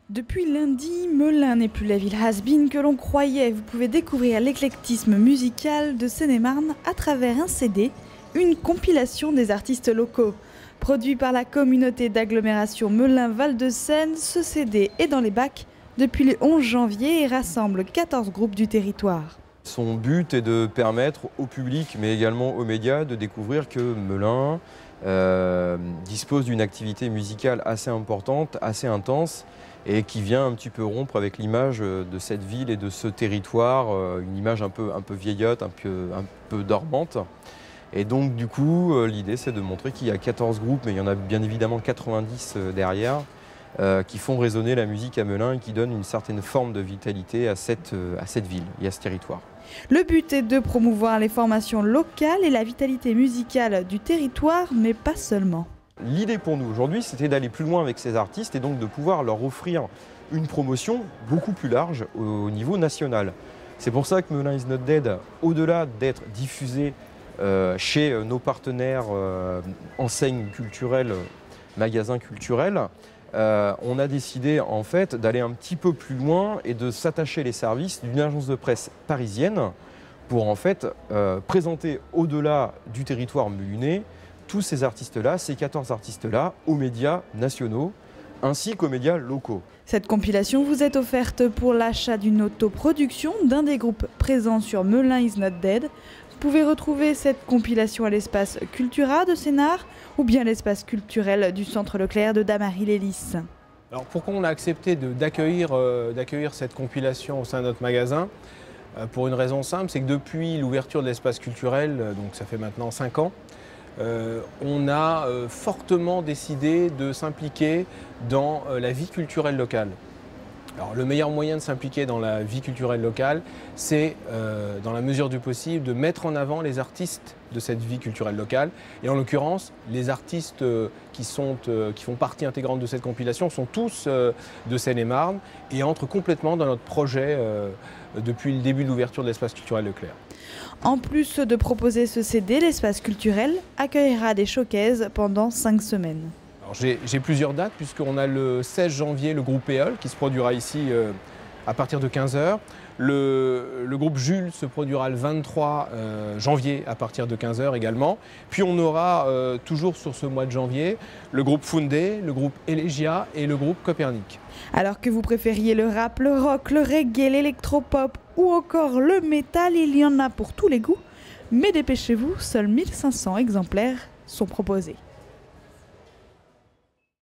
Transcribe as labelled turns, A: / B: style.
A: Depuis lundi, Melun n'est plus la ville has-been que l'on croyait. Vous pouvez découvrir l'éclectisme musical de Seine-et-Marne à travers un CD, une compilation des artistes locaux. Produit par la communauté d'agglomération Melun-Val-de-Seine, ce CD est dans les bacs depuis le 11 janvier et rassemble 14 groupes du territoire.
B: Son but est de permettre au public, mais également aux médias, de découvrir que Melun dispose d'une activité musicale assez importante, assez intense, et qui vient un petit peu rompre avec l'image de cette ville et de ce territoire, une image un peu vieillotte, un peu dormante. Et donc du coup, l'idée c'est de montrer qu'il y a 14 groupes, mais il y en a bien évidemment 90 derrière, qui font résonner la musique à Melun et qui donnent une certaine forme de vitalité à cette ville et à ce territoire.
A: Le but est de promouvoir les formations locales et la vitalité musicale du territoire, mais pas seulement.
B: L'idée pour nous aujourd'hui, c'était d'aller plus loin avec ces artistes et donc de pouvoir leur offrir une promotion beaucoup plus large au niveau national. C'est pour ça que Melun is not dead, au-delà d'être diffusé chez nos partenaires enseignes culturelles, magasins culturels, on a décidé en fait d'aller un petit peu plus loin et de s'attacher les services d'une agence de presse parisienne pour en fait présenter au-delà du territoire melunais tous ces artistes-là, ces 14 artistes-là, aux médias nationaux ainsi qu'aux médias locaux.
A: Cette compilation vous est offerte pour l'achat d'une autoproduction d'un des groupes présents sur Melun is not dead. Vous pouvez retrouver cette compilation à l'espace Cultura de Sénart ou bien l'espace culturel du Centre Leclerc de Damary-lès-Lys.
C: Alors pourquoi on a accepté d'accueillir cette compilation au sein de notre magasin? Pour une raison simple, c'est que depuis l'ouverture de l'espace culturel, donc ça fait maintenant 5 ans, on a fortement décidé de s'impliquer dans la vie culturelle locale. Alors, le meilleur moyen de s'impliquer dans la vie culturelle locale, c'est, dans la mesure du possible, de mettre en avant les artistes de cette vie culturelle locale. Et en l'occurrence, les artistes qui font partie intégrante de cette compilation sont tous de Seine-et-Marne et entrent complètement dans notre projet depuis le début de l'ouverture de l'espace culturel Leclerc.
A: En plus de proposer ce CD, l'espace culturel accueillera des showcases pendant 5 semaines.
C: J'ai plusieurs dates puisqu'on a le 16 janvier le groupe Éole qui se produira ici à partir de 15 h. Le groupe Jules se produira le 23 janvier à partir de 15 h également. Puis on aura toujours sur ce mois de janvier le groupe Foundé, le groupe Elegia et le groupe Copernic.
A: Alors que vous préfériez le rap, le rock, le reggae, l'électropop ou encore le métal, il y en a pour tous les goûts. Mais dépêchez-vous, seuls 1500 exemplaires sont proposés.